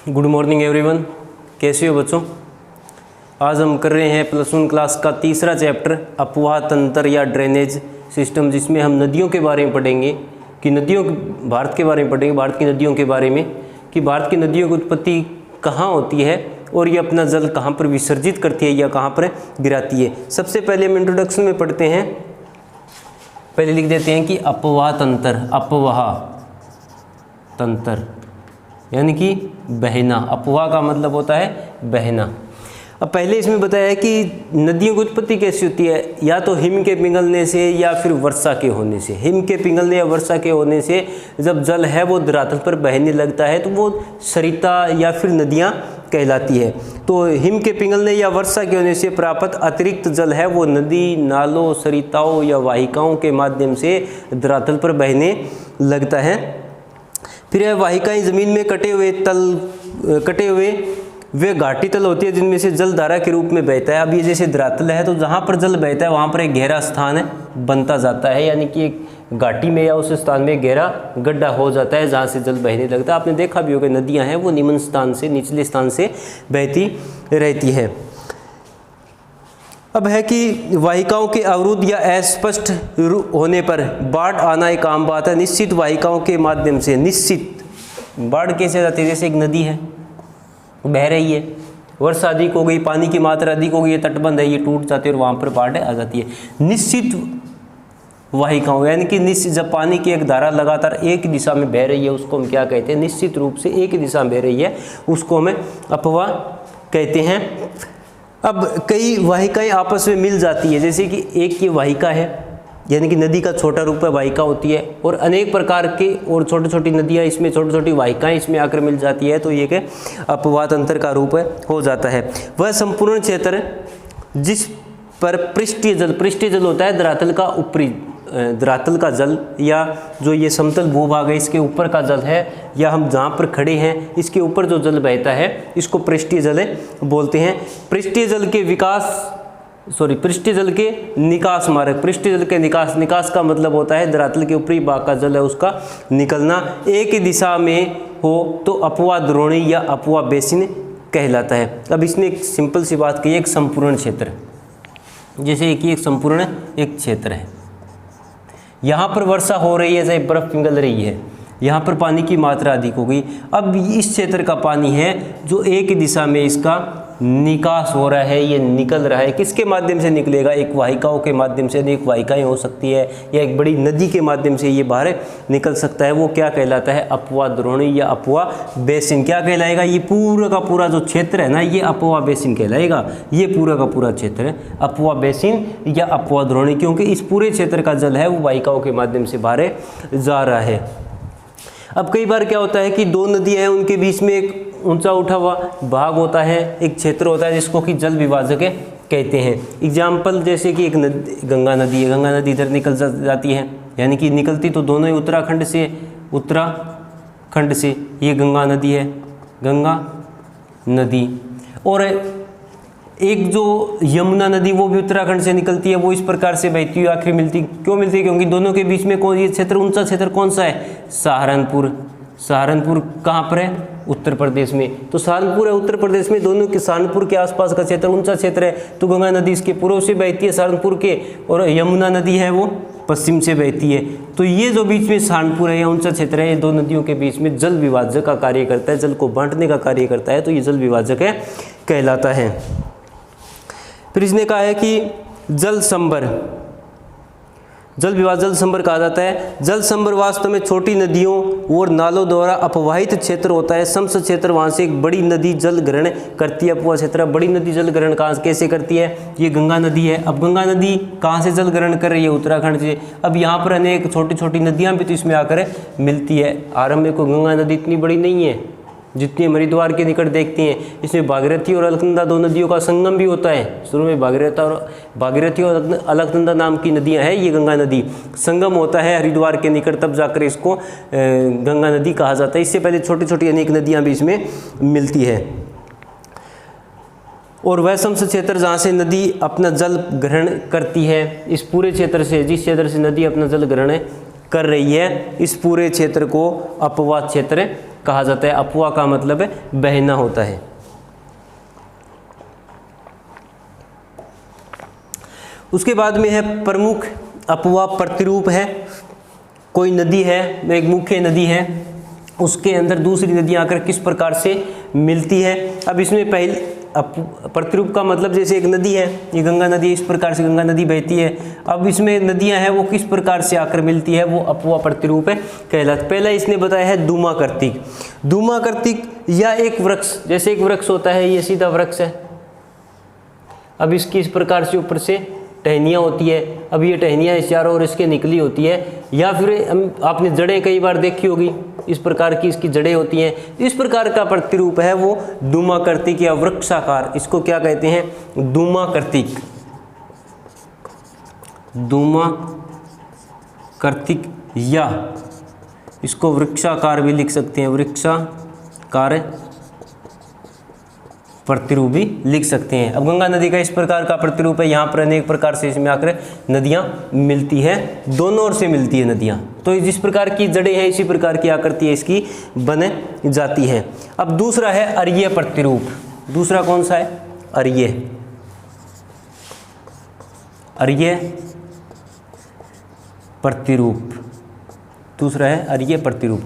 Good morning everyone, कैसे हो बच्चों। आज हम कर रहे हैं +1 क्लास का तीसरा चैप्टर अपवाह तंत्र या ड्रेनेज सिस्टम, जिसमें हम नदियों के बारे में पढ़ेंगे कि भारत के बारे में पढ़ेंगे, भारत की नदियों के बारे में कि भारत की नदियों की उत्पत्ति कहाँ होती है और ये अपना जल कहाँ पर विसर्जित करती है या कहाँ पर गिराती है। सबसे पहले हम इंट्रोडक्शन में पढ़ते हैं, पहले लिख देते हैं कि अपवाह तंत्र यानी कि बहना। अपवाह का मतलब होता है बहना। अब पहले इसमें बताया कि नदियों की उत्पत्ति कैसी होती है, या तो हिम के पिघलने से या फिर वर्षा के होने से। हिम के पिघलने या वर्षा के होने से जब जल है वो धरातल पर बहने लगता है तो वो सरिता या फिर नदियाँ कहलाती है। तो हिम के पिघलने या वर्षा के होने से प्राप्त अतिरिक्त जल है वो नदी, नालों, सरिताओं या वाहिकाओं के माध्यम से धरातल पर बहने लगता है। फिर यह वाहिकाएं ज़मीन में कटे हुए वे घाटी तल होती है जिनमें से जल धारा के रूप में बहता है। अब ये जैसे धरातल है तो जहाँ पर जल बहता है वहाँ पर एक गहरा स्थान बनता जाता है, यानी कि एक घाटी में या उस स्थान में गहरा गड्ढा हो जाता है जहाँ से जल बहने लगता है। आपने देखा भी होगा नदियाँ हैं वो निम्न स्थान से, निचले स्थान से बहती रहती है। अब है कि वाहिकाओं के अवरुद्ध या अस्पष्ट होने पर बाढ़ आना एक आम बात है। निश्चित वाहिकाओं के माध्यम से निश्चित बाढ़ कैसे जाती है, जैसे एक नदी है बह रही है, वर्षा अधिक हो गई, पानी की मात्रा अधिक हो गई, ये तटबंध है, ये टूट जाती है और वहाँ पर बाढ़ आ जाती है। निश्चित वाहिकाओं यानी कि निश्चित, जब पानी की एक धारा लगातार एक दिशा में बह रही है उसको हम क्या कहते हैं, निश्चित रूप से एक दिशा में बह रही है उसको हमें अपवाह कहते हैं। अब कई वाहिकाएं आपस में मिल जाती है, जैसे कि एक ये वाहिका है यानी कि नदी का छोटा रूप है वाहिका होती है, और अनेक प्रकार के और छोटी छोटी नदियाँ इसमें छोटी छोटी वाहिकाएं इसमें आकर मिल जाती है, तो ये के अपवाह तंत्र का रूप हो जाता है। वह संपूर्ण क्षेत्र जिस पर पृष्ठीय जल होता है, धरातल का ऊपरी धरातल का जल, या जो ये समतल भूभाग है इसके ऊपर का जल है, या हम जहाँ पर खड़े हैं इसके ऊपर जो जल बहता है इसको पृष्ठीय जल बोलते हैं। पृष्ठीय जल के निकास मार्ग, पृष्ठीय जल के निकास का मतलब होता है धरातल के ऊपरी भाग का जल है उसका निकलना। एक ही दिशा में हो तो अपवाह द्रोणी या अपवाह बेसिन कहलाता है। अब इसने एक सिंपल सी बात कही, एक संपूर्ण क्षेत्र, जैसे कि एक संपूर्ण एक क्षेत्र है, यहाँ पर वर्षा हो रही है, चाहे बर्फ पिघल रही है, यहाँ पर पानी की मात्रा अधिक हो गई। अब इस क्षेत्र का पानी है जो एक दिशा में इसका निकास हो रहा है, ये निकल रहा है, किसके माध्यम से निकलेगा, एक वाहिकाओं के माध्यम से, अनेक वाहिकाएं हो सकती है, या एक बड़ी नदी के माध्यम से ये बाहर निकल सकता है। वो क्या कहलाता है, अपवाह द्रोणी या अपवाह बेसिन। क्या कहलाएगा, ये पूरा का पूरा जो क्षेत्र है ना ये अपवाह बेसिन कहलाएगा। ये पूरा का पूरा क्षेत्र है अपवाह बेसिन या अपवाह द्रोणी, क्योंकि इस पूरे क्षेत्र का जल है वो वाहिकाओं के माध्यम से बाहर जा रहा है। अब कई बार क्या होता है कि दो नदियाँ हैं, उनके बीच में एक ऊंचा उठा हुआ भाग होता है, एक क्षेत्र होता है जिसको कि जल विभाजक कहते हैं। एग्जाम्पल जैसे कि एक गंगा नदी है, गंगा नदी इधर निकल जाती है, यानी कि निकलती तो दोनों ही उत्तराखंड से ये गंगा नदी है, गंगा नदी। और एक जो यमुना नदी वो भी उत्तराखंड से निकलती है, वो इस प्रकार से बहती हुई आखिर मिलती क्यों मिलती है, क्योंकि दोनों के बीच में कौन ये क्षेत्र, ऊंचा क्षेत्र कौन सा है, सहारनपुर कहाँ पर है, उत्तर प्रदेश में। तो सहारनपुर है उत्तर प्रदेश में, दोनों के सहारनपुर के आसपास का क्षेत्र ऊंचा क्षेत्र है, तो गंगा नदी इसके पूर्व से बहती है सहारनपुर के, और यमुना नदी है वो पश्चिम से बहती है। तो ये जो बीच में सहारनपुर है या ऊंचा क्षेत्र है, ये दो नदियों के बीच में जल विभाजक का कार्य करता है, जल को बांटने का कार्य करता है, तो ये जल विभाजक कहलाता है। फिर इसने कहा है कि जल संभर कहा जाता है। जल संभर वास्तव में छोटी नदियों और नालों द्वारा अपवाहित क्षेत्र होता है। समस्त क्षेत्र वहाँ से एक बड़ी नदी जल ग्रहण करती है। अपवाह क्षेत्र, बड़ी नदी जल ग्रहण कैसे करती है, ये गंगा नदी है। अब गंगा नदी कहाँ से जल ग्रहण कर रही है, उत्तराखंड से। अब यहाँ पर अनेक छोटी छोटी नदियाँ भी तो इसमें आकर मिलती है। आरंभ में कोई गंगा नदी इतनी बड़ी नहीं है जितनी हरिद्वार के निकट देखते हैं। इसमें भागीरथी और अलकनंदा दो नदियों का संगम भी होता है। शुरू में भागीरथी और अलकनंदा नाम की नदियां हैं, ये गंगा नदी संगम होता है हरिद्वार के निकट, तब जाकर इसको गंगा नदी कहा जाता है। इससे पहले छोटी छोटी अनेक नदियां भी इसमें मिलती है। और वह समस्त क्षेत्र जहाँ से नदी अपना जल ग्रहण करती है, इस पूरे क्षेत्र से, जिस क्षेत्र से नदी अपना जल ग्रहण कर रही है, इस पूरे क्षेत्र को अपवाह क्षेत्र कहा जाता है। अपुआ का मतलब है बहना होता है। उसके बाद में है प्रमुख अपुआ प्रतिरूप है। कोई नदी है, एक मुख्य नदी है, उसके अंदर दूसरी नदियाँ आकर किस प्रकार से मिलती है। अब इसमें पहले प्रतिरूप का मतलब जैसे एक नदी है, ये गंगा नदी, इस प्रकार से गंगा नदी बहती है। अब इसमें नदियां हैं वो किस प्रकार से आकर मिलती है, वो अपुआ प्रतिरूप है कहलाता। पहला इसने बताया है धूमा कर्तिक। धूमा कर्तिक या एक वृक्ष, जैसे एक वृक्ष होता है, ये सीधा वृक्ष है, अब इसकी इस प्रकार से ऊपर से टहनियाँ होती है, अब ये टहनियाँ इस चारों ओर इसके निकली होती है, या फिर आपने जड़ें कई बार देखी होगी, इस प्रकार की इसकी जड़ें होती हैं। इस प्रकार का प्रतिरूप है वो धूमा कर्तिक या वृक्षाकार, इसको क्या कहते हैं, धूमा कर्तिक। धूमा कर्तिक या इसको वृक्षाकार भी लिख सकते हैं, वृक्षाकार प्रतिरूप भी लिख सकते हैं। अब गंगा नदी का इस प्रकार का प्रतिरूप है, यहाँ पर अनेक प्रकार से इसमें आकर नदियाँ मिलती है, दोनों ओर से मिलती है नदियाँ। तो जिस प्रकार की जड़ें हैं इसी प्रकार की आकृति इसकी बन जाती है। अब दूसरा है अर्य प्रतिरूप। दूसरा कौन सा है, अर्य। अर्य प्रतिरूप, दूसरा है अर्य प्रतिरूप।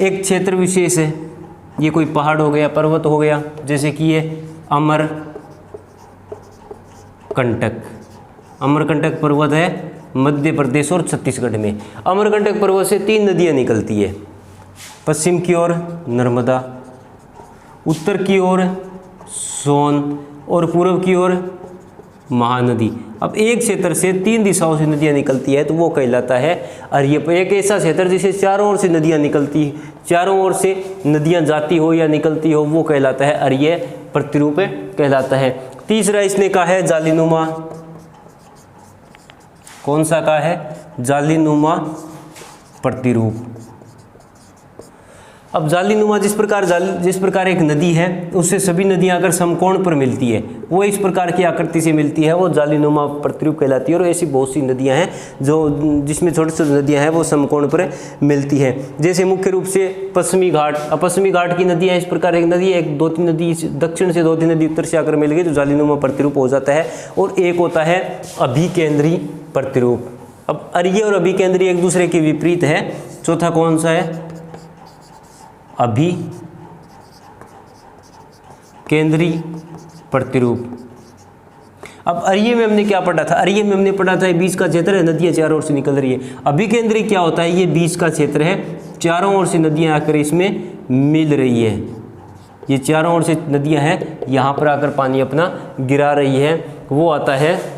एक क्षेत्र विशेष है, ये कोई पहाड़ हो गया, पर्वत हो गया, जैसे कि ये अमरकंटक। अमरकंटक पर्वत है मध्य प्रदेश और छत्तीसगढ़ में। अमरकंटक पर्वत से 3 नदियाँ निकलती है, पश्चिम की ओर नर्मदा, उत्तर की ओर सोन और पूर्व की ओर महानदी। अब एक क्षेत्र से 3 दिशाओं से नदियाँ निकलती है तो वो कहलाता है अर्य। एक ऐसा क्षेत्र जिसे चारों ओर से नदियाँ निकलती, चारों ओर से नदियाँ जाती हो या निकलती हो, वो कहलाता है अर्य प्रतिरूप कहलाता है। तीसरा इसने कहा है जालीनुमा। कौन सा कहा है, जालीनुमा प्रतिरूप। अब जालीनुमा जिस प्रकार एक नदी है उससे सभी नदियां अगर समकोण पर मिलती है, वो इस प्रकार की आकृति से मिलती है, वो जालीनुमा प्रतिरूप कहलाती है। और ऐसी बहुत सी नदियां हैं जो जिसमें छोटी छोटी नदियां हैं वो समकोण पर मिलती है। जैसे मुख्य रूप से पश्चिमी घाट। अब पश्चिमी घाट की नदियां इस प्रकार, एक नदी, एक 2-3 नदी दक्षिण से 2-3 नदी उत्तर से आकर मिल गई तो जालीनुमा प्रतिरूप हो जाता है। और एक होता है अभिकेंद्री प्रतिरूप। अब अर्य और अभिकेंद्री एक दूसरे के विपरीत है। चौथा कौन सा है, अभिकेंद्री प्रतिरूप। अब अर्य में हमने क्या पढ़ा था, अर्य में हमने पढ़ा था बीच का क्षेत्र है, नदियाँ चारों ओर से निकल रही है। अभिकेंद्री क्या होता है, ये बीच का क्षेत्र है, चारों ओर से नदियाँ आकर इसमें मिल रही है। ये चारों ओर से नदियाँ हैं, यहाँ पर आकर पानी अपना गिरा रही है, वो आता है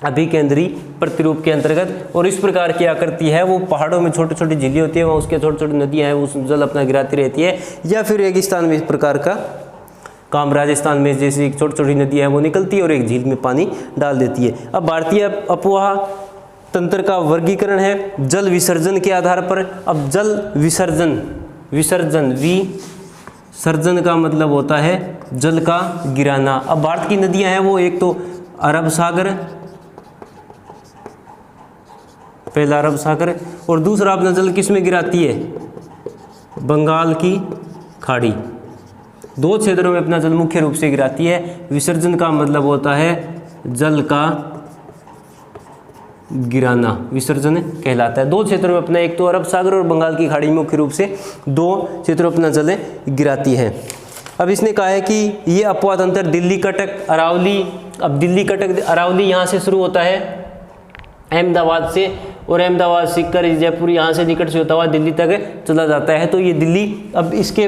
अभिकेंद्री प्रतिरूप के अंतर्गत। और इस प्रकार की आकृति है, वो पहाड़ों में छोटी छोटी झीलें होती है, वहाँ उसके छोटी छोटी नदियाँ हैं, उस जल अपना गिराती रहती है। या फिर रेगिस्तान में इस प्रकार का काम, राजस्थान में जैसे छोटी छोटी नदियाँ हैं वो निकलती है और एक झील में पानी डाल देती है। अब भारतीय अपुआ तंत्र का वर्गीकरण है जल विसर्जन के आधार पर। अब जल विसर्जन, विसर्जन का मतलब होता है जल का गिराना। अब भारत की नदियाँ हैं वो एक तो अरब सागर, पहला अरब सागर, और दूसरा अपना जल किस में गिराती है, बंगाल की खाड़ी। 2 क्षेत्रों में अपना जल मुख्य रूप से गिराती है। विसर्जन का मतलब होता है जल का गिराना, विसर्जन कहलाता है। 2 क्षेत्रों में अपना, एक तो अरब सागर और बंगाल की खाड़ी मुख्य रूप से 2 क्षेत्रों में अपना जल गिराती है। अब इसने कहा है कि ये अपुआ तंत्र दिल्ली कटक अरावली। अब दिल्ली कटक अरावली यहाँ से शुरू होता है अहमदाबाद से, और अहमदाबाद सीकर जयपुर यहाँ से निकट से होता हुआ दिल्ली तक चला जाता है। तो ये दिल्ली, अब इसके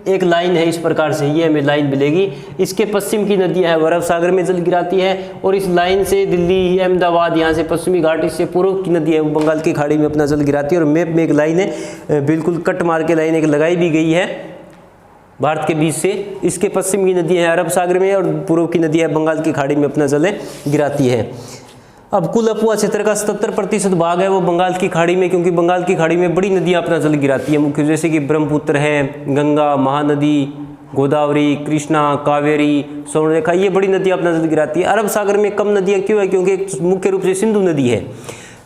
एक लाइन है इस प्रकार से, ये हमें लाइन मिलेगी। इसके पश्चिम की नदियाँ है अरब सागर में जल गिराती है, और इस लाइन से दिल्ली अहमदाबाद यहाँ से पश्चिमी घाट, इससे पूर्व की नदी है वो बंगाल की खाड़ी में अपना जल गिराती है। और मैप में एक लाइन है, बिल्कुल कट मार के लाइन एक लगाई भी गई है भारत के बीच से। इसके पश्चिम की नदियाँ है अरब सागर में, और पूर्व की नदी है बंगाल की खाड़ी में अपना जल गिराती है। अब कुल अपुआ क्षेत्र का 77% भाग है वो बंगाल की खाड़ी में, क्योंकि बंगाल की खाड़ी में बड़ी नदियाँ अपना जल गिराती है मुख्य, जैसे कि ब्रह्मपुत्र है, गंगा, महानदी, गोदावरी, कृष्णा, कावेरी, स्वर्णरेखा, ये बड़ी नदियाँ अपना जल गिराती है। अरब सागर में कम नदियाँ क्यों है, क्योंकि मुख्य रूप से सिंधु नदी है।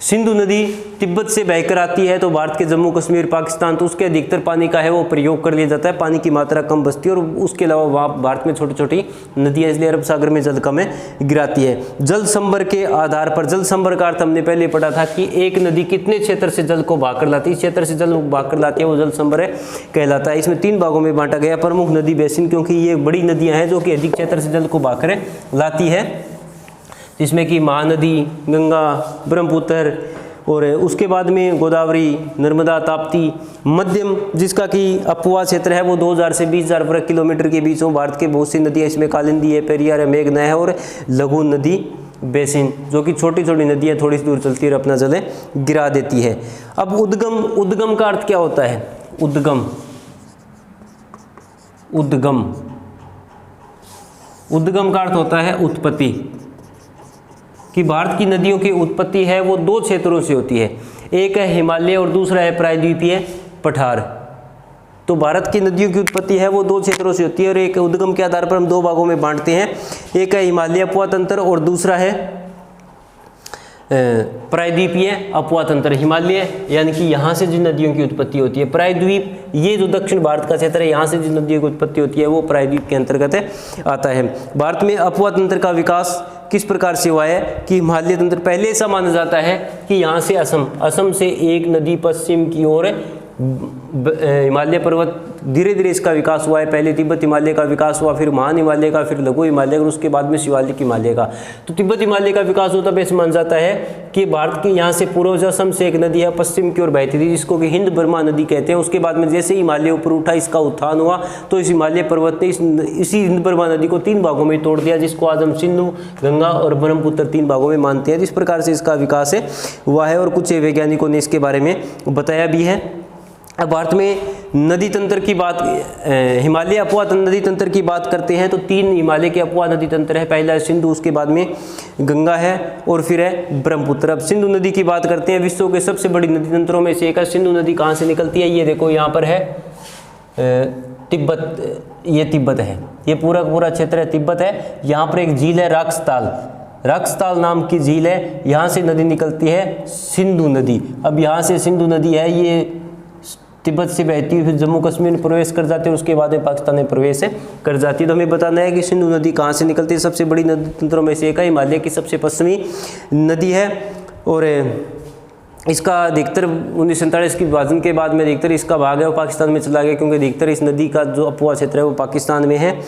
सिंधु नदी तिब्बत से बहकर आती है तो भारत के जम्मू कश्मीर पाकिस्तान, तो उसके अधिकतर पानी का है वो प्रयोग कर लिया जाता है। पानी की मात्रा कम बचती है और उसके अलावा वहाँ भारत में छोटी छोटी नदियाँ, इसलिए अरब सागर में जल कम है, गिराती है। जल संभर के आधार पर, जल संभर का अर्थ हमने पहले पढ़ा था कि एक नदी कितने क्षेत्र से जल को भाग कर लाती है, इस क्षेत्र से जल भाग कर लाती है वो जल संभर कहलाता है। इसमें 3 भागों में बांटा गया। प्रमुख नदी बेसिन, क्योंकि ये बड़ी नदियाँ हैं जो कि अधिक क्षेत्र से जल को भाग कर लाती है, जिसमें कि महानदी, गंगा, ब्रह्मपुत्र और उसके बाद में गोदावरी, नर्मदा, ताप्ती। मध्यम, जिसका कि अपवा क्षेत्र है वो 2000 से 20,000 वर्ग किलोमीटर के बीच में। भारत के बहुत सी नदियाँ इसमें कालिंदी है, पेरियार है, मेघना है और लघु नदी बेसिन, जो कि छोटी छोटी नदियाँ थोड़ी सी दूर चलती है और अपना जल गिरा देती है। अब उद्गम, उद्गम का अर्थ क्या होता है? उद्गम, उद्गम, उद्गम का अर्थ होता है उत्पत्ति, कि भारत की नदियों की उत्पत्ति है वो 2 क्षेत्रों से होती है, एक है हिमालय और दूसरा है प्रायद्वीपीय पठार। तो भारत की नदियों की उत्पत्ति है वो 2 क्षेत्रों से होती है और एक उद्गम के आधार पर हम 2 भागों में बांटते हैं, एक है हिमालय अपवा तंत्र और दूसरा है प्रायद्वीपीय अपवा तंत्र। हिमालय यानी कि यहाँ से जिन नदियों की उत्पत्ति होती है, प्रायद्वीप ये जो दक्षिण भारत का क्षेत्र है यहाँ से जिन नदियों की उत्पत्ति होती है वो प्रायद्वीप के अंतर्गत आता है। भारत में अपवा तंत्र का विकास किस प्रकार से हुआ है कि हिमालय तंत्र, पहले ऐसा माना जाता है कि यहाँ से असम से एक नदी पश्चिम की ओर हिमालय पर्वत, धीरे धीरे इसका विकास हुआ है। पहले तिब्बत हिमालय का विकास हुआ, फिर महान हिमालय का, फिर लघु हिमालय और उसके बाद में शिवालिक हिमालय का। तो तिब्बत हिमालय का विकास होता है, माना जाता है कि भारत के यहाँ से पूर्व असम से एक नदी है पश्चिम की ओर बहती थी जिसको कि हिंद बर्मा नदी कहते हैं। उसके बाद में जैसे हिमालय ऊपर उठा, इसका उत्थान हुआ तो इस हिमालय पर्वत ने इसी हिंद बर्मा नदी को 3 भागों में तोड़ दिया, जिसको आज हम सिंधु, गंगा और ब्रह्मपुत्र 3 भागों में मानते हैं। जिस प्रकार से इसका विकास है हुआ है और कुछ वैज्ञानिकों ने इसके बारे में बताया भी है। अब भारत में नदी तंत्र की बात, हिमालय अपवा नदी तंत्र की बात करते हैं तो 3 हिमालय के अपवा नदी तंत्र है। पहला है सिंधु, उसके बाद में गंगा है और फिर है ब्रह्मपुत्र। अब सिंधु नदी की बात करते हैं, विश्व के सबसे बड़ी नदी तंत्रों में से एक है। सिंधु नदी कहाँ से निकलती है? ये देखो यहाँ पर है तिब्बत, ये तिब्बत है, ये पूरा पूरा क्षेत्र है तिब्बत है। यहाँ पर एक झील है राक्सताल, राक्सताल नाम की झील है, यहाँ से नदी निकलती है सिंधु नदी। अब यहाँ से सिंधु नदी है, ये तिब्बत से बहती हुई फिर जम्मू कश्मीर में प्रवेश कर जाती है, उसके बाद में पाकिस्तान में प्रवेश कर जाती है। तो हमें बताना है कि सिंधु नदी कहाँ से निकलती है। सबसे बड़ी नदी तंत्रों में से एक है, हिमालय की सबसे पश्चिमी नदी है और इसका अधिकतर 1947 की विभाजन के बाद में अधिकतर इसका भाग है वो पाकिस्तान में चला गया, क्योंकि अधिकतर इस नदी का जो अपवा क्षेत्र है वो पाकिस्तान में है।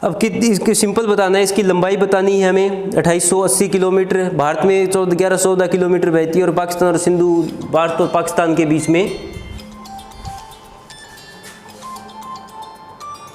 अब इसकी सिंपल बताना है, इसकी लंबाई बतानी है हमें 2880 किलोमीटर। भारत में 1114 किलोमीटर बहती है और पाकिस्तान और सिंधु, भारत और पाकिस्तान के बीच में